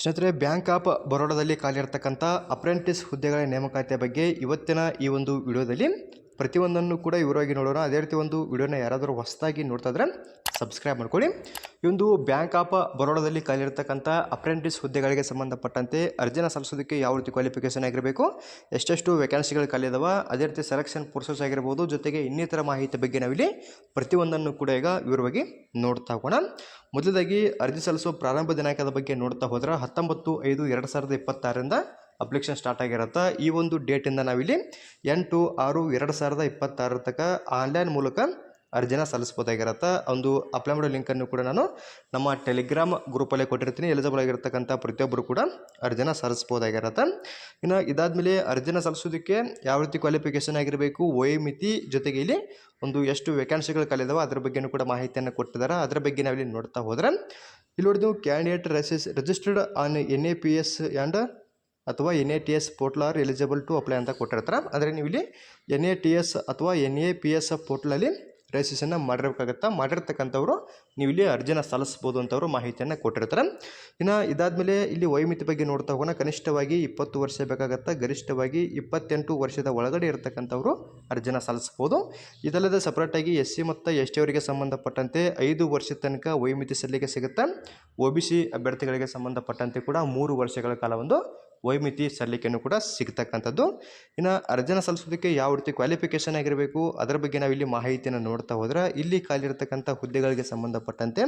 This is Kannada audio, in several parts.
ಸ್ನೇಹಿತರೆ, ಬ್ಯಾಂಕ್ ಆಫ್ ಬರೋಡಾದಲ್ಲಿ ಖಾಲಿ ಇರತಕ್ಕಂಥ ಅಪ್ರೆಂಟಿಸ್ ಹುದ್ದೆಗಳ ನೇಮಕಾತಿಯ ಬಗ್ಗೆ ಇವತ್ತಿನ ಈ ಒಂದು ವಿಡಿಯೋದಲ್ಲಿ ಪ್ರತಿಯೊಂದನ್ನು ಕೂಡ ವಿವರವಾಗಿ ನೋಡೋಣ. ಅದೇ ರೀತಿ ಒಂದು ವಿಡಿಯೋನ ಯಾರಾದರೂ ಹೊಸದಾಗಿ ನೋಡ್ತಾ ಇದ್ರೆ ಸಬ್ಸ್ಕ್ರೈಬ್ ಮಾಡ್ಕೊಳ್ಳಿ. ಈ ಒಂದು ಬ್ಯಾಂಕ್ ಆಫ್ ಬರೋಡಾದಲ್ಲಿ ಖಾಲಿ ಇರತಕ್ಕಂಥ ಅಪ್ರೆಂಟಿಸ್ ಹುದ್ದೆಗಳಿಗೆ ಸಂಬಂಧಪಟ್ಟಂತೆ ಅರ್ಜಿನ ಸಲ್ಲಿಸೋದಕ್ಕೆ ಯಾವ ರೀತಿ ಕ್ವಾಲಿಫಿಕೇಷನ್ ಆಗಿರಬೇಕು, ಎಷ್ಟೆಷ್ಟು ವೇಕೆನ್ಸಿಗಳು ಖಾಲಿ ಇದಾವ, ಅದೇ ರೀತಿ ಸೆಲೆಕ್ಷನ್ ಪ್ರೋಸೆಸ್ ಆಗಿರ್ಬೋದು, ಜೊತೆಗೆ ಇನ್ನಿತರ ಮಾಹಿತಿ ಬಗ್ಗೆ ನಾವಿಲ್ಲಿ ಪ್ರತಿಯೊಂದನ್ನು ಕೂಡ ಈಗ ವಿವರವಾಗಿ ನೋಡ್ತಾ ಹೋಗೋಣ. ಮೊದಲಾಗಿ ಅರ್ಜಿ ಸಲ್ಲಿಸುವ ಪ್ರಾರಂಭ ದಿನಾಂಕದ ಬಗ್ಗೆ ನೋಡ್ತಾ ಹೋದ್ರೆ 19/5/2026 ಅಪ್ಲಿಕೇಶನ್ ಸ್ಟಾರ್ಟ್ ಆಗಿರುತ್ತೆ. ಈ ಒಂದು ಡೇಟಿಂದ ನಾವಿಲ್ಲಿ 8/6/2026 ತನಕ ಆನ್ಲೈನ್ ಮೂಲಕ ಅರ್ಜಿನ ಸಲ್ಲಿಸ್ಬೋದಾಗಿರುತ್ತೆ. ಒಂದು ಅಪ್ಲೈ ಮಾಡೋ ಲಿಂಕನ್ನು ಕೂಡ ನಾನು ನಮ್ಮ ಟೆಲಿಗ್ರಾಮ್ ಗ್ರೂಪಲ್ಲೇ ಕೊಟ್ಟಿರ್ತೀನಿ. ಎಲಿಜಿಬಲ್ ಆಗಿರ್ತಕ್ಕಂಥ ಪ್ರತಿಯೊಬ್ಬರು ಕೂಡ ಅರ್ಜಿನ ಸಲ್ಲಿಸ್ಬೋದಾಗಿರುತ್ತೆ. ಇನ್ನು ಇದಾದಮೇಲೆ ಅರ್ಜಿನ ಸಲ್ಲಿಸೋದಕ್ಕೆ ಯಾವ ರೀತಿ ಕ್ವಾಲಿಫಿಕೇಷನ್ ಆಗಿರಬೇಕು, ವಯೋಮಿತಿ, ಜೊತೆಗೆ ಇಲ್ಲಿ ಒಂದು ಎಷ್ಟು ವೇಕೆನ್ಸಿಗಳು ಖಾಲಿದಾವೆ ಅದರ ಬಗ್ಗೆಯೂ ಕೂಡ ಮಾಹಿತಿಯನ್ನು ಕೊಟ್ಟಿದ್ದಾರೆ. ಅದರ ಬಗ್ಗೆ ನಾವಿಲ್ಲಿ ನೋಡ್ತಾ ಹೋದರೆ ಇಲ್ಲಿ ನೋಡಿ, ನೀವು candidate registered on NAPS and ಅಥವಾ NATS portal are eligible to apply ಅಂತ ಕೊಟ್ಟಿರ್ತಾರೆ. ಅಂದರೆ ನೀವು ಇಲ್ಲಿ NATS ಅಥವಾ NAPS ಪೋರ್ಟಲಲ್ಲಿ ರಿಜಿಸ್ಟ್ರೇಷನ್ನ ಮಾಡಿರ್ತಕ್ಕಂಥವ್ರು ನೀವು ಇಲ್ಲಿ ಅರ್ಜಿನ ಸಲ್ಲಿಸ್ಬೋದು ಅಂತವರು ಮಾಹಿತಿಯನ್ನು ಕೊಟ್ಟಿರ್ತಾರೆ. ಇನ್ನು ಇದಾದಮೇಲೆ ಇಲ್ಲಿ ವಯೋಮಿತಿ ಬಗ್ಗೆ ನೋಡ್ತಾ ಹೋಗೋಣ. ಕನಿಷ್ಠವಾಗಿ 20 ವರ್ಷ ಬೇಕಾಗತ್ತೆ, ಗರಿಷ್ಠವಾಗಿ 28 ವರ್ಷದ ಒಳಗಡೆ ಇರತಕ್ಕಂಥವ್ರು ಅರ್ಜಿನ ಸಲ್ಲಿಸ್ಬೋದು. ಇದಲ್ಲದೆ ಸಪ್ರೇಟಾಗಿ SC ಮತ್ತು ST ಅವರಿಗೆ ಸಂಬಂಧಪಟ್ಟಂತೆ 5 ವರ್ಷದ ತನಕ ವಯೋಮಿತಿ ಸಲ್ಲಿಕೆ ಸಿಗುತ್ತೆ. OBC ಅಭ್ಯರ್ಥಿಗಳಿಗೆ ಸಂಬಂಧಪಟ್ಟಂತೆ ಕೂಡ 3 ವರ್ಷಗಳ ಕಾಲ ಒಂದು ವಯೋಮಿತಿ ಸಲ್ಲಿಕೆಯನ್ನು ಕೂಡ ಸಿಗ್ತಕ್ಕಂಥದ್ದು. ಇನ್ನು ಅರ್ಜಿನ ಸಲ್ಲಿಸೋದಕ್ಕೆ ಯಾವ ರೀತಿ ಕ್ವಾಲಿಫಿಕೇಷನ್ ಆಗಿರಬೇಕು ಅದರ ಬಗ್ಗೆ ನಾವಿಲ್ಲಿ ಮಾಹಿತಿಯನ್ನು ನೋಡ್ತಾ ಹೋದ್ರೆ ಇಲ್ಲಿ ಖಾಲಿ ಇರತಕ್ಕಂಥ ಹುದ್ದೆಗಳಿಗೆ ಸಂಬಂಧಪಟ್ಟಂತೆ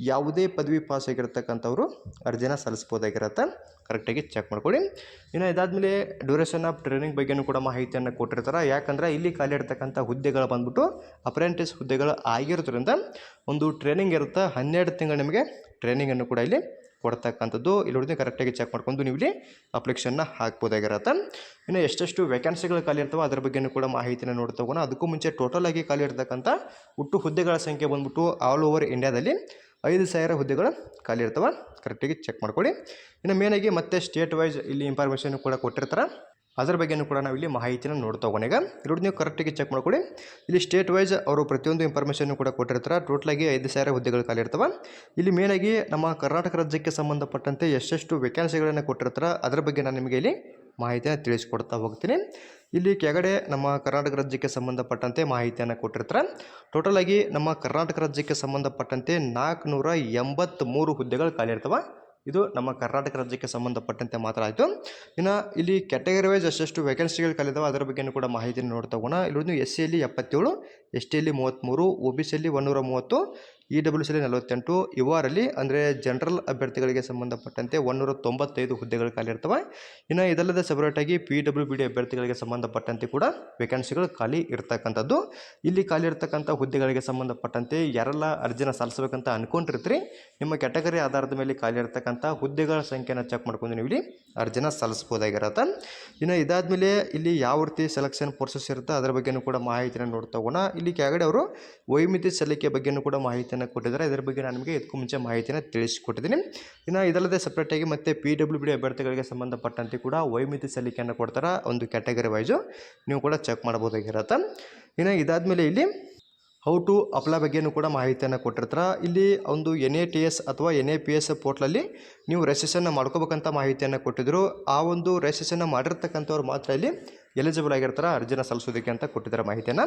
ಯಾವುದೇ ಪದವಿ ಪಾಸ್ ಆಗಿರ್ತಕ್ಕಂಥವ್ರು ಅರ್ಜಿನ ಸಲ್ಲಿಸ್ಬೋದಾಗಿರುತ್ತೆ. ಕರೆಕ್ಟಾಗಿ ಚೆಕ್ ಮಾಡ್ಕೊಳ್ಳಿ. ಇನ್ನು ಇದಾದಮೇಲೆ ಡ್ಯೂರೇಷನ್ ಆಫ್ ಟ್ರೈನಿಂಗ್ ಬಗ್ಗೆಯೂ ಕೂಡ ಮಾಹಿತಿಯನ್ನು ಕೊಟ್ಟಿರ್ತಾರೆ. ಯಾಕಂದರೆ ಇಲ್ಲಿ ಖಾಲಿ ಇರತಕ್ಕಂಥ ಹುದ್ದೆಗಳು ಬಂದ್ಬಿಟ್ಟು ಅಪ್ರೆಂಟಿಸ್ ಹುದ್ದೆಗಳು ಆಗಿರೋದ್ರಿಂದ ಒಂದು ಟ್ರೈನಿಂಗ್ ಇರುತ್ತೆ. 12 ತಿಂಗಳು ನಿಮಗೆ ಟ್ರೈನಿಂಗನ್ನು ಕೂಡ ಇಲ್ಲಿ ಕೊಡ್ತಕ್ಕಂಥದ್ದು. ಇಲ್ಲಿ ನೋಡಿ ಕರೆಕ್ಟಾಗಿ ಚೆಕ್ ಮಾಡ್ಕೊಂಡು ನೀವು ಇಲ್ಲಿ ಅಪ್ಲಿಕೇಶನ್ನ ಹಾಕ್ಬೋದಾಗಿರುತ್ತೆ. ಇನ್ನು ಎಷ್ಟೆಷ್ಟು ವೇಕೆನ್ಸಿಗಳು ಖಾಲಿ ಇರ್ತವೆ ಅದರ ಬಗ್ಗೆಯೂ ಕೂಡ ಮಾಹಿತಿನ ನೋಡ್ತಾ ಹೋಗೋಣ. ಅದಕ್ಕೂ ಮುಂಚೆ ಟೋಟಲ್ ಆಗಿ ಖಾಲಿ ಇರ್ತಕ್ಕಂಥ ಒಟ್ಟು ಹುದ್ದೆಗಳ ಸಂಖ್ಯೆ ಬಂದ್ಬಿಟ್ಟು ಆಲ್ ಓವರ್ ಇಂಡಿಯಾದಲ್ಲಿ 5,000 ಹುದ್ದೆಗಳು ಖಾಲಿ ಇರ್ತವೆ. ಕರೆಕ್ಟಾಗಿ ಚೆಕ್ ಮಾಡ್ಕೊಳ್ಳಿ. ಇನ್ನು ಮೇನಾಗಿ ಮತ್ತೆ ಸ್ಟೇಟ್ ವೈಸ್ ಇಲ್ಲಿ ಇನ್ಫಾರ್ಮೇಷನ್ ಕೂಡ ಕೊಟ್ಟಿರ್ತಾರೆ. ಅದರ ಬಗ್ಗೆಯೂ ಕೂಡ ನಾವು ಇಲ್ಲಿ ಮಾಹಿತಿನ ನೋಡ್ತಾ ಹೋಗೋಣ. ಈಗ ನೋಡಿ ನೀವು ಕರೆಕ್ಟಾಗಿ ಚೆಕ್ ಮಾಡ್ಕೊಳ್ಳಿ. ಇಲ್ಲಿ ಸ್ಟೇಟ್ ವೈಸ್ ಅವರು ಪ್ರತಿಯೊಂದು ಇನ್ಫಾರ್ಮೇಷನ್ ಕೂಡ ಕೊಟ್ಟಿರ್ತಾರೆ. ಟೋಟಲಾಗಿ 5,000 ಹುದ್ದೆಗಳು ಖಾಲಿ ಇರ್ತವೆ. ಇಲ್ಲಿ ಮೇನಾಗಿ ನಮ್ಮ ಕರ್ನಾಟಕ ರಾಜ್ಯಕ್ಕೆ ಸಂಬಂಧಪಟ್ಟಂತೆ ಎಷ್ಟೆಷ್ಟು ವೇಕೆನ್ಸಿಗಳನ್ನು ಕೊಟ್ಟಿರ್ತಾರೆ ಅದರ ಬಗ್ಗೆ ನಾನು ನಿಮಗೆ ಇಲ್ಲಿ ಮಾಹಿತಿಯನ್ನು ತಿಳಿಸ್ಕೊಡ್ತಾ ಹೋಗ್ತೀನಿ. ಇಲ್ಲಿ ಕೆಳಗಡೆ ನಮ್ಮ ಕರ್ನಾಟಕ ರಾಜ್ಯಕ್ಕೆ ಸಂಬಂಧಪಟ್ಟಂತೆ ಮಾಹಿತಿಯನ್ನು ಕೊಟ್ಟಿರ್ತಾರೆ. ಟೋಟಲಾಗಿ ನಮ್ಮ ಕರ್ನಾಟಕ ರಾಜ್ಯಕ್ಕೆ ಸಂಬಂಧಪಟ್ಟಂತೆ 483 ಹುದ್ದೆಗಳು ಖಾಲಿ ಇರ್ತವೆ. ಇದು ನಮ್ಮ ಕರ್ನಾಟಕ ರಾಜ್ಯಕ್ಕೆ ಸಂಬಂಧಪಟ್ಟಂತೆ ಮಾತ್ರ ಆಯಿತು. ಇನ್ನು ಇಲ್ಲಿ ಕ್ಯಾಟಗರಿ ವೈಸ್ ಎಷ್ಟೆಷ್ಟು ವೇಕೆನ್ಸಿಗಳು ಖಾಲಿದಾವೆ ಅದರ ಬಗ್ಗೆಯೂ ಕೂಡ ಮಾಹಿತಿನ ನೋಡ್ತಾ ಹೋಗೋಣ. ಇಲ್ಲಿ SCಯಲ್ಲಿ 77, STಯಲ್ಲಿ 33, OBCಯಲ್ಲಿ 130, EWCಯಲ್ಲಿ 48, ಇವರಲ್ಲಿ ಅಂದರೆ ಜನರಲ್ ಅಭ್ಯರ್ಥಿಗಳಿಗೆ ಸಂಬಂಧಪಟ್ಟಂತೆ 195 ಹುದ್ದೆಗಳು ಖಾಲಿ ಇರ್ತವೆ. ಇನ್ನು ಇದಲ್ಲದೆ ಸಪರೇಟಾಗಿ PWBD ಅಭ್ಯರ್ಥಿಗಳಿಗೆ ಸಂಬಂಧಪಟ್ಟಂತೆ ಕೂಡ ವೇಕೆನ್ಸಿಗಳು ಖಾಲಿ ಇರ್ತಕ್ಕಂಥದ್ದು. ಇಲ್ಲಿ ಖಾಲಿ ಇರ್ತಕ್ಕಂಥ ಹುದ್ದೆಗಳಿಗೆ ಸಂಬಂಧಪಟ್ಟಂತೆ ಯಾರೆಲ್ಲ ಅರ್ಜಿನ ಸಲ್ಲಿಸಬೇಕಂತ ಅನ್ಕೊಂಡಿರ್ತೀರಿ, ನಿಮ್ಮ ಕ್ಯಾಟಗರಿ ಆಧಾರದ ಮೇಲೆ ಖಾಲಿ ಇರ್ತಕ್ಕಂಥ ಹುದ್ದೆಗಳ ಸಂಖ್ಯೆನ ಚೆಕ್ ಮಾಡ್ಕೊಂಡು ನೀವು ಇಲ್ಲಿ ಅರ್ಜಿನ ಸಲ್ಲಿಸ್ಬೋದಾಗಿರುತ್ತೆ. ಇನ್ನು ಇದಾದಮೇಲೆ ಇಲ್ಲಿ ಯಾವ ರೀತಿ ಸೆಲೆಕ್ಷನ್ ಪ್ರೋಸೆಸ್ ಇರುತ್ತೆ ಅದರ ಬಗ್ಗೆಯೂ ಕೂಡ ಮಾಹಿತಿನ ನೋಡ್ತಾ ಹೋಗೋಣ. ಇಲ್ಲಿ ಕೆಳಗಡೆ ಅವರು ವಯೋಮಿತಿ ಸಲ್ಲಿಕೆ ಬಗ್ಗೆಯೂ ಕೂಡ ಮಾಹಿತಿಯನ್ನು ಕೊಟ್ಟಿದ್ದಾರೆ. ಇದರ ಬಗ್ಗೆ ನಾನು ನಿಮಗೆ ಇದಕ್ಕೂ ಮುಂಚೆ ಮಾಹಿತಿನ ತಿಳಿಸಿಕೊಟ್ಟಿದ್ದೀನಿ. ಇನ್ನು ಇದಲ್ಲದೆ ಸಪ್ರೇಟಾಗಿ ಮತ್ತೆ PWBD ಅಭ್ಯರ್ಥಿಗಳಿಗೆ ಸಂಬಂಧಪಟ್ಟಂತೆ ಕೂಡ ವಯೋಮಿತಿ ಸಲ್ಲಿಕೆಯನ್ನು ಕೊಡ್ತಾರೆ. ಒಂದು ಕ್ಯಾಟಗರಿ ವೈಸು ನೀವು ಕೂಡ ಚೆಕ್ ಮಾಡ್ಬೋದಾಗಿರುತ್ತೆ. ಇನ್ನು ಇದಾದಮೇಲೆ ಇಲ್ಲಿ ಹೌ ಟು ಅಪ್ಲೈ ಬಗ್ಗೆಯೂ ಕೂಡ ಮಾಹಿತಿಯನ್ನು ಕೊಟ್ಟಿರ್ತಾರೆ. ಇಲ್ಲಿ ಒಂದು NATS ಅಥವಾ NAPS ಪೋರ್ಟ್ಲಲ್ಲಿ ನೀವು ರಿಜಿಸ್ಟ್ರೇಷನ್ ಮಾಡ್ಕೋಬೇಕಂತ ಮಾಹಿತಿಯನ್ನು ಕೊಟ್ಟಿದ್ದರು. ಆ ಒಂದು ರಿಜಿಸ್ಟ್ರೇಷನ್ ಮಾಡಿರ್ತಕ್ಕಂಥವ್ರು ಮಾತ್ರ ಇಲ್ಲಿ ಎಲಿಜಿಬಲ್ ಆಗಿರ್ತಾರೆ ಅರ್ಜಿನ ಸಲ್ಲಿಸೋದಕ್ಕೆ ಅಂತ ಕೊಟ್ಟಿದ್ದಾರೆ ಮಾಹಿತಿಯನ್ನು.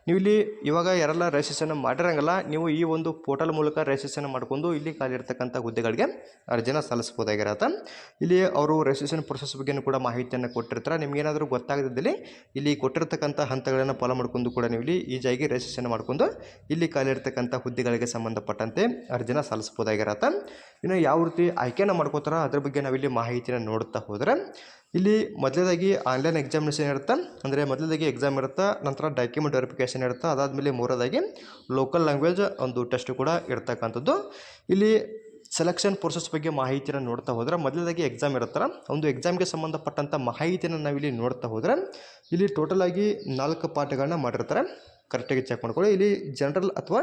ನೀವು ಇಲ್ಲಿ ಇವಾಗ ಯಾರೆಲ್ಲ ರಿಜಿಸ್ಟ್ರೇಷನ್ ಮಾಡಿರಂಗಲ್ಲ, ನೀವು ಈ ಒಂದು ಪೋರ್ಟಲ್ ಮೂಲಕ ರಿಜಿಸ್ಟ್ರೇಷನ್ ಮಾಡ್ಕೊಂಡು ಇಲ್ಲಿ ಖಾಲಿ ಇರ್ತಕ್ಕಂಥ ಹುದ್ದೆಗಳಿಗೆ ಅರ್ಜಿನ ಸಲ್ಲಿಸ್ಬೋದಾಗಿರುತ್ತೆ. ಇಲ್ಲಿ ಅವರು ರಿಜಿಸ್ಟ್ರೇಷನ್ ಪ್ರೊಸೆಸ್ ಬಗ್ಗೆಯೂ ಕೂಡ ಮಾಹಿತಿಯನ್ನು ಕೊಟ್ಟಿರ್ತಾರೆ. ನಿಮಗೇನಾದರೂ ಗೊತ್ತಾಗದಿದ್ದಲ್ಲಿ ಇಲ್ಲಿ ಕೊಟ್ಟಿರ್ತಕ್ಕಂಥ ಹಂತಗಳನ್ನು ಫಾಲೋ ಮಾಡ್ಕೊಂಡು ಕೂಡ ನೀವು ಇಲ್ಲಿ ಈಜಾಗಿ ರಿಜಿಸ್ಟ್ರೇಷನ್ ಮಾಡ್ಕೊಂಡು ಇಲ್ಲಿ ಖಾಲಿ ಇರ್ತಕ್ಕಂಥ ಹುದ್ದೆಗಳಿಗೆ ಸಂಬಂಧಪಟ್ಟಂತೆ ಅರ್ಜಿನ ಸಲ್ಲಿಸ್ಬೋದಾಗಿರುತ್ತೆ. ಇನ್ನು ಯಾವ ರೀತಿ ಆಯ್ಕೆನ ಮಾಡ್ಕೋತಾರ ಅದ್ರ ಬಗ್ಗೆ ನಾವಿಲ್ಲಿ ಮಾಹಿತಿನ ನೋಡ್ತಾ ಹೋದರೆ ಇಲ್ಲಿ ಮೊದಲೇದಾಗಿ ಆನ್ಲೈನ್ ಎಕ್ಸಾಮಿನೇಷನ್ ಇರುತ್ತೆ. ಅಂದರೆ ಮೊದಲೇದಾಗಿ ಎಕ್ಸಾಮ್ ಇರುತ್ತೆ, ನಂತರ ಡಾಕ್ಯುಮೆಂಟ್ ವೆರಿಫಿಕೇಷನ್ ಇರುತ್ತೆ, ಅದಾದಮೇಲೆ ಮೂರನೇದಾಗಿ ಲೋಕಲ್ ಲ್ಯಾಂಗ್ವೇಜ್ ಒಂದು ಟೆಸ್ಟ್ ಕೂಡ ಇರ್ತಕ್ಕಂಥದ್ದು. ಇಲ್ಲಿ ಸೆಲೆಕ್ಷನ್ ಪ್ರೋಸೆಸ್ ಬಗ್ಗೆ ಮಾಹಿತಿನ ನೋಡ್ತಾ ಹೋದರೆ ಮೊದಲೇದಾಗಿ ಎಕ್ಸಾಮ್ ಇರುತ್ತಲ್ಲ, ಒಂದು ಎಕ್ಸಾಮ್ಗೆ ಸಂಬಂಧಪಟ್ಟಂಥ ಮಾಹಿತಿನ ನಾವಿಲ್ಲಿ ನೋಡ್ತಾ ಹೋದರೆ ಇಲ್ಲಿ ಟೋಟಲಾಗಿ 4 ಪಾಠಗಳನ್ನ ಮಾಡಿರ್ತಾರೆ. ಕರೆಕ್ಟಾಗಿ ಚೆಕ್ ಮಾಡ್ಕೊಳ್ಳಿ. ಇಲ್ಲಿ ಜನರಲ್ ಅಥವಾ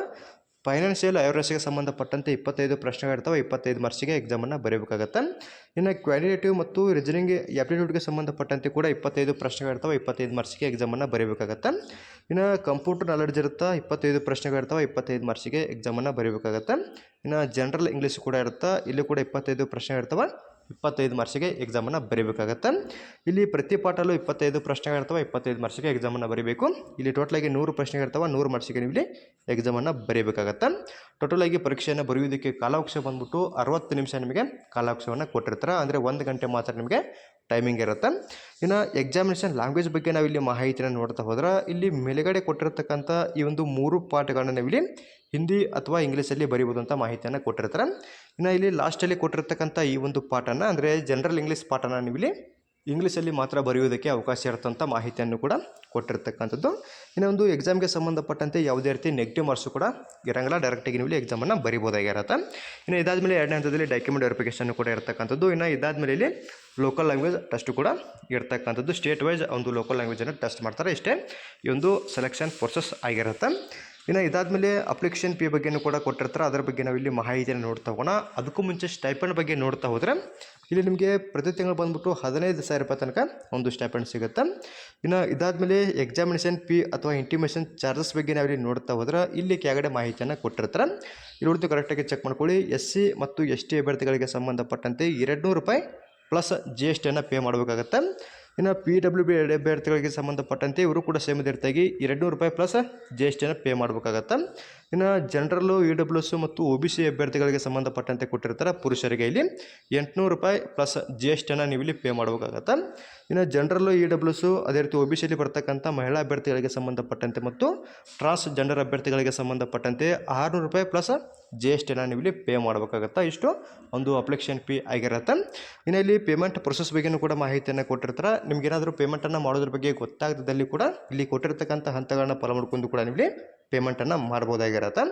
ಫೈನಾನ್ಷಿಯಲ್ ಅವೇರ್ನೆಸ್ಗೆ ಸಂಬಂಧಪಟ್ಟಂತೆ 25 ಪ್ರಶ್ನೆಗಳಿರ್ತವೆ. 25 ಮಾರ್ಕ್ಸಿಗೆ ಎಕ್ಸಾಮನ್ನು ಬರೀಬೇಕಾಗತ್ತೆ. ಇನ್ನು ಕ್ವಾಲಿಟೇಟಿವ್ ಮತ್ತು ರೀಸನಿಂಗ್ ಆ್ಯಪ್ಟಿಟ್ಯೂಡ್ಗೆ ಸಂಬಂಧಪಟ್ಟಂತೆ ಕೂಡ 25 ಪ್ರಶ್ನೆಗಳಿರ್ತವೆ. 25 ಮಾರ್ಕ್ಸಿಗೆ ಎಕ್ಸಾಮನ್ನು ಬರೀಬೇಕಾಗತ್ತೆ. ಇನ್ನು ಕಂಪ್ಯೂಟರ್ ನಾಲೆಡ್ಜ್ ಇರುತ್ತೆ, 25 ಪ್ರಶ್ನೆಗಳಿರ್ತವೆ. 25 ಮಾರ್ಕ್ಸಿಗೆ ಎಕ್ಸಾಮನ್ನು ಬರೀಬೇಕಾಗತ್ತೆ. ಇನ್ನು ಜನರಲ್ ಇಂಗ್ಲೀಷ್ ಕೂಡ ಇರುತ್ತೆ, ಇಲ್ಲಿ ಕೂಡ 25 ಪ್ರಶ್ನೆ ಇರ್ತವೆ. 25 ಮಾರ್ಕ್ಸಿಗೆ ಎಕ್ಸಾಮನ್ನು ಬರೀಬೇಕಾಗತ್ತೆ. ಇಲ್ಲಿ ಪ್ರತಿ ಪಾಠಲ್ಲೂ 25 ಪ್ರಶ್ನೆಗಳಿರ್ತವೆ, 25 ಮಾರ್ಕ್ಸಿಗೆ ಎಕ್ಸಾಮನ್ನು ಬರೀಬೇಕು. ಇಲ್ಲಿ ಟೋಟಲಾಗಿ 100 ಪ್ರಶ್ನೆಗಳಿರ್ತವೆ, 100 ಮಾರ್ಕ್ಸಿಗೆ ನೀವು ಇಲ್ಲಿ ಎಕ್ಸಾಮನ್ನು ಬರೀಬೇಕಾಗತ್ತೆ. ಟೋಟಲಾಗಿ ಪರೀಕ್ಷೆಯನ್ನು ಬರೆಯುವುದಕ್ಕೆ ಕಾಲಾವಕಾಶ ಬಂದ್ಬಿಟ್ಟು 60 ನಿಮಿಷ ನಿಮಗೆ ಕಾಲಾವಕಾಶವನ್ನು ಕೊಟ್ಟಿರ್ತಾರೆ. ಅಂದರೆ 1 ಗಂಟೆ ಮಾತ್ರ ನಿಮಗೆ ಟೈಮಿಂಗ್ ಇರುತ್ತೆ. ಇನ್ನು ಎಕ್ಸಾಮಿನೇಷನ್ ಲ್ಯಾಂಗ್ವೇಜ್ ಬಗ್ಗೆ ನಾವು ಇಲ್ಲಿ ಮಾಹಿತಿಯನ್ನು ನೋಡ್ತಾ ಹೋದ್ರೆ ಇಲ್ಲಿ ಮೇಲುಗಡೆ ಕೊಟ್ಟಿರ್ತಕ್ಕಂಥ ಈ ಒಂದು 3 ಪಾಠಗಳನ್ನ ನಾವಿಲ್ಲಿ ಹಿಂದಿ ಅಥವಾ ಇಂಗ್ಲೀಷಲ್ಲಿ ಬರೀಬೋದು ಅಂತ ಮಾಹಿತಿಯನ್ನು ಕೊಟ್ಟಿರ್ತಾರೆ. ಇನ್ನು ಇಲ್ಲಿ ಲಾಸ್ಟಲ್ಲಿ ಕೊಟ್ಟಿರ್ತಕ್ಕಂಥ ಈ ಒಂದು ಪಾಠನ ಅಂದರೆ ಜನರಲ್ ಇಂಗ್ಲೀಷ್ ಪಾಠನ ನೀವು ಇಲ್ಲಿ ಇಂಗ್ಲೀಷಲ್ಲಿ ಮಾತ್ರ ಬರೆಯುವುದಕ್ಕೆ ಅವಕಾಶ ಇರುತ್ತಂಥ ಮಾಹಿತಿಯನ್ನು ಕೂಡ ಕೊಟ್ಟಿರ್ತಕ್ಕಂಥದ್ದು. ಇನ್ನು ಒಂದು ಎಕ್ಸಾಮ್ಗೆ ಸಂಬಂಧಪಟ್ಟಂತೆ ಯಾವುದೇ ರೀತಿ ನೆಗೆಟಿವ್ ಮಾರ್ಕ್ಸು ಕೂಡ ಇರಂಗಿಲ್ಲ, ಡೈರೆಕ್ಟಾಗಿ ನೀವು ಎಕ್ಸಾಮನ್ನು ಬರಿಬೋದಾಗಿರುತ್ತೆ. ಇನ್ನು ಇದಾದಮೇಲೆ ಎರಡನೇ ಹಂತದಲ್ಲಿ ಡಾಕ್ಯುಮೆಂಟ್ ವೆರಿಫಿಕೇಷನ್ ಕೂಡ ಇರತಕ್ಕಂಥದ್ದು. ಇನ್ನು ಇದಾದಮೇಲೆ ಇಲ್ಲಿ ಲೋಕಲ್ ಲ್ಯಾಂಗ್ವೇಜ್ ಟೆಸ್ಟ್ ಕೂಡ ಇರ್ತಕ್ಕಂಥದ್ದು. ಸ್ಟೇಟ್ ವೈಸ್ ಒಂದು ಲೋಕಲ್ ಲ್ಯಾಂಗ್ವೇಜನ್ನು ಟೆಸ್ಟ್ ಮಾಡ್ತಾರೆ. ಇಷ್ಟೇ ಈ ಒಂದು ಸೆಲೆಕ್ಷನ್ ಪ್ರೊಸೆಸ್ ಆಗಿರುತ್ತೆ. ಇನ್ನು ಇದಾದಮೇಲೆ ಅಪ್ಲಿಕೇಶನ್ ಫೀ ಬಗ್ಗೆಯೂ ಕೂಡ ಕೊಟ್ಟಿರ್ತಾರೆ. ಅದರ ಬಗ್ಗೆ ನಾವು ಇಲ್ಲಿ ಮಾಹಿತಿಯನ್ನು ನೋಡ್ತಾ ಹೋಗೋಣ. ಅದಕ್ಕೂ ಮುಂಚೆ ಸ್ಟೈಪಂಡ್ ಬಗ್ಗೆ ನೋಡ್ತಾ ಹೋದರೆ ಇಲ್ಲಿ ನಿಮಗೆ ಪ್ರತಿ ತಿಂಗಳು ಬಂದ್ಬಿಟ್ಟು 15,000 ರೂಪಾಯಿ ತನಕ ಒಂದು ಸ್ಟೈಪಂಡ್ ಸಿಗುತ್ತೆ. ಇನ್ನು ಇದಾದಮೇಲೆ ಎಕ್ಸಾಮಿನೇಷನ್ ಫೀ ಅಥವಾ ಇಂಟಿಮೇಷನ್ ಚಾರ್ಜಸ್ ಬಗ್ಗೆ ನಾವು ಇಲ್ಲಿ ನೋಡ್ತಾ ಹೋದ್ರೆ ಇಲ್ಲಿ ಕೆಳಗಡೆ ಮಾಹಿತಿಯನ್ನು ಕೊಟ್ಟಿರ್ತಾರೆ. ಇಲ್ಲಿ ನೋಡ್ತೀವಿ, ಕರೆಕ್ಟಾಗಿ ಚೆಕ್ ಮಾಡ್ಕೊಳ್ಳಿ. SC ಮತ್ತು ST ಅಭ್ಯರ್ಥಿಗಳಿಗೆ ಸಂಬಂಧಪಟ್ಟಂತೆ 200 ರೂಪಾಯಿ ಪ್ಲಸ್ GST ಪೇ ಮಾಡಬೇಕಾಗತ್ತೆ. ಇನ್ನು PWB ಅಭ್ಯರ್ಥಿಗಳಿಗೆ ಸಂಬಂಧಪಟ್ಟಂತೆ ಇವರು ಕೂಡ ಸೇಮ್ ಇದೇ ರೀತಿಯಾಗಿ 200 ರೂಪಾಯಿ ಪ್ಲಸ್ GST ಪೇ ಮಾಡಬೇಕಾಗತ್ತೆ. ಇನ್ನು ಜನರಲ್ಲು EWS ಮತ್ತು OBC ಅಭ್ಯರ್ಥಿಗಳಿಗೆ ಸಂಬಂಧಪಟ್ಟಂತೆ ಕೊಟ್ಟಿರ್ತಾರೆ. ಪುರುಷರಿಗೆ ಇಲ್ಲಿ 800 ರೂಪಾಯಿ ಪ್ಲಸ್ GST ನೀವು ಇಲ್ಲಿ ಪೇ ಮಾಡಬೇಕಾಗತ್ತೆ. ಇನ್ನು ಜನರಲ್ಲು EWS ಅದೇ ರೀತಿ OBCಯಲ್ಲಿ ಬರ್ತಕ್ಕಂಥ ಮಹಿಳಾ ಅಭ್ಯರ್ಥಿಗಳಿಗೆ ಸಂಬಂಧಪಟ್ಟಂತೆ ಮತ್ತು ಟ್ರಾನ್ಸ್ಜೆಂಡರ್ ಅಭ್ಯರ್ಥಿಗಳಿಗೆ ಸಂಬಂಧಪಟ್ಟಂತೆ 600 ರೂಪಾಯಿ ಪ್ಲಸ್ GST ನೀವು ಇಲ್ಲಿ ಪೇ ಮಾಡಬೇಕಾಗತ್ತೆ. ಇಷ್ಟು ಒಂದು ಅಪ್ಲಿಕೇಶನ್ ಫೀ ಆಗಿರುತ್ತೆ. ಇನ್ನು ಇಲ್ಲಿ ಪೇಮೆಂಟ್ ಪ್ರೊಸೆಸ್ ಬಗ್ಗೆಯೂ ಕೂಡ ಮಾಹಿತಿಯನ್ನು ಕೊಟ್ಟಿರ್ತಾರೆ. ನಿಮಗೇನಾದರೂ ಪೇಮೆಂಟನ್ನು ಮಾಡೋದ್ರ ಬಗ್ಗೆ ಗೊತ್ತಾಗದಲ್ಲಿ ಕೂಡ ಇಲ್ಲಿ ಕೊಟ್ಟಿರ್ತಕ್ಕಂಥ ಹಂತಗಳನ್ನ ಫಾಲೋ ಮಾಡ್ಕೊಂಡು ಕೂಡ ನೀವು ಇಲ್ಲಿ ಪೇಮೆಂಟನ್ನು ಮಾಡ್ಬೋದಾಗಿರುತ್ತೆ.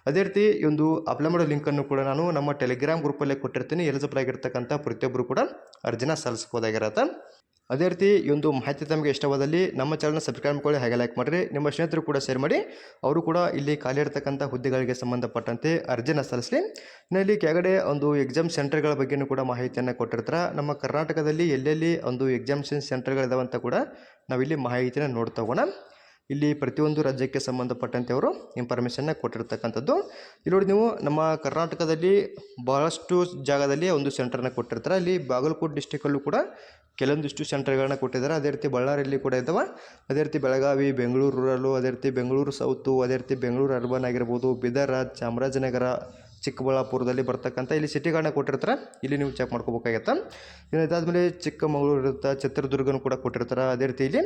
ಅದೇ ರೀತಿ ಈ ಒಂದು ಅಪ್ಲೈ ಮಾಡೋ ಲಿಂಕನ್ನು ಕೂಡ ನಾನು ನಮ್ಮ ಟೆಲಿಗ್ರಾಮ್ ಗ್ರೂಪಲ್ಲೇ ಕೊಟ್ಟಿರ್ತೀನಿ. ಎಲಿಜಿಬಲ್ ಆಗಿರ್ತಕ್ಕಂಥ ಪ್ರತಿಯೊಬ್ಬರು ಕೂಡ ಅರ್ಜಿನ ಸಲ್ಲಿಸ್ಬೋದಾಗಿರುತ್ತೆ. ಅದೇ ರೀತಿ ಈ ಒಂದು ಮಾಹಿತಿ ತಮಗೆ ಇಷ್ಟವಾದಲ್ಲಿ ನಮ್ಮ ಚಾನಲ್ನ ಸಬ್ಸ್ಕ್ರೈಬ್ ಮಾಡ್ಕೊಳ್ಳಿ, ಹಾಗೆ ಲೈಕ್ ಮಾಡಿರಿ. ನಿಮ್ಮ ಸ್ನೇಹಿತರು ಕೂಡ ಶೇರ್ ಮಾಡಿ, ಅವರು ಕೂಡ ಇಲ್ಲಿ ಖಾಲಿ ಇರತಕ್ಕಂಥ ಹುದ್ದೆಗಳಿಗೆ ಸಂಬಂಧಪಟ್ಟಂತೆ ಅರ್ಜಿನ ಸಲ್ಲಿಸಲಿ. ಇನ್ನು ಇಲ್ಲಿ ಕೆಳಗಡೆ ಒಂದು ಎಕ್ಸಾಮ್ ಸೆಂಟರ್ಗಳ ಬಗ್ಗೆಯೂ ಕೂಡ ಮಾಹಿತಿಯನ್ನು ಕೊಟ್ಟಿರ್ತಾರೆ. ನಮ್ಮ ಕರ್ನಾಟಕದಲ್ಲಿ ಎಲ್ಲೆಲ್ಲಿ ಒಂದು ಎಕ್ಸಾಮಿನೇಷನ್ ಸೆಂಟರ್ಗಳಿದಾವೆ ಅಂತ ಕೂಡ ನಾವಿಲ್ಲಿ ಮಾಹಿತಿನ ನೋಡ್ತಾ ಹೋಗೋಣ. ಇಲ್ಲಿ ಪ್ರತಿಯೊಂದು ರಾಜ್ಯಕ್ಕೆ ಸಂಬಂಧಪಟ್ಟಂತೆ ಅವರು ಇನ್ಫಾರ್ಮೇಷನ್ನ ಕೊಟ್ಟಿರ್ತಕ್ಕಂಥದ್ದು. ಇಲ್ಲಿ ನೋಡಿ, ನೀವು ನಮ್ಮ ಕರ್ನಾಟಕದಲ್ಲಿ ಭಾಳಷ್ಟು ಜಾಗದಲ್ಲಿ ಒಂದು ಸೆಂಟರ್ನ ಕೊಟ್ಟಿರ್ತಾರೆ. ಅಲ್ಲಿ ಬಾಗಲಕೋಟೆ ಡಿಸ್ಟಿಕಲ್ಲೂ ಕೂಡ ಕೆಲವೊಂದಿಷ್ಟು ಸೆಂಟರ್ಗಳನ್ನ ಕೊಟ್ಟಿದ್ದಾರೆ. ಅದೇ ರೀತಿ ಬಳ್ಳಾರಿಯಲ್ಲಿ ಕೂಡ ಇದ್ದಾವೆ. ಅದೇ ರೀತಿ ಬೆಳಗಾವಿ, ಬೆಂಗಳೂರು ರೂರಲ್ಲು, ಅದೇ ರೀತಿ ಬೆಂಗಳೂರು ಸೌತು, ಅದೇ ರೀತಿ ಬೆಂಗಳೂರು ಅರ್ಬನ್ ಆಗಿರ್ಬೋದು, ಬೀದರ್, ಚಾಮರಾಜನಗರ, ಚಿಕ್ಕಬಳ್ಳಾಪುರದಲ್ಲಿ ಬರ್ತಕ್ಕಂಥ ಇಲ್ಲಿ ಸಿಟಿಗಳನ್ನ ಕೊಟ್ಟಿರ್ತಾರೆ. ಇಲ್ಲಿ ನೀವು ಚೆಕ್ ಮಾಡ್ಕೋಬೇಕಾಗತ್ತೆ. ಇನ್ನು ಇದಾದಮೇಲೆ ಚಿಕ್ಕಮಗಳೂರು ಇರುತ್ತೆ, ಚಿತ್ರದುರ್ಗನೂ ಕೂಡ ಕೊಟ್ಟಿರ್ತಾರೆ. ಅದೇ ರೀತಿ ಇಲ್ಲಿ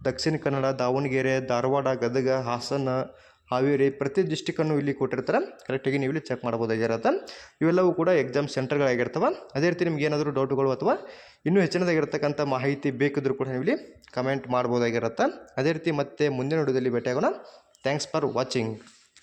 ದಕ್ಷಿಣ ಕನ್ನಡ, ದಾವಣಗೆರೆ, ಧಾರವಾಡ, ಗದಗ, ಹಾಸನ, ಹಾವೇರಿ ಪ್ರತಿ ಡಿಸ್ಟಿಕನ್ನು ಇಲ್ಲಿ ಕೊಟ್ಟಿರ್ತಾರೆ. ಕರೆಕ್ಟಾಗಿ ನೀವು ಇಲ್ಲಿ ಚೆಕ್ ಮಾಡ್ಬೋದಾಗಿರುತ್ತೆ. ಇವೆಲ್ಲವೂ ಕೂಡ ಎಕ್ಸಾಮ್ ಸೆಂಟರ್ಗಳಾಗಿರ್ತವೆ. ಅದೇ ರೀತಿ ನಿಮ್ಗೆ ಏನಾದರೂ ಡೌಟ್ಗಳು ಅಥವಾ ಇನ್ನೂ ಹೆಚ್ಚಿನದಾಗಿರ್ತಕ್ಕಂಥ ಮಾಹಿತಿ ಬೇಕಿದ್ರೂ ಕೂಡ ನೀವು ಇಲ್ಲಿ ಕಮೆಂಟ್ ಮಾಡ್ಬೋದಾಗಿರುತ್ತೆ. ಅದೇ ರೀತಿ ಮತ್ತೆ ಮುಂದಿನ ವಿಡಿಯೋದಲ್ಲಿ ಭೇಟಿಯಾಗೋಣ. Thanks for watching.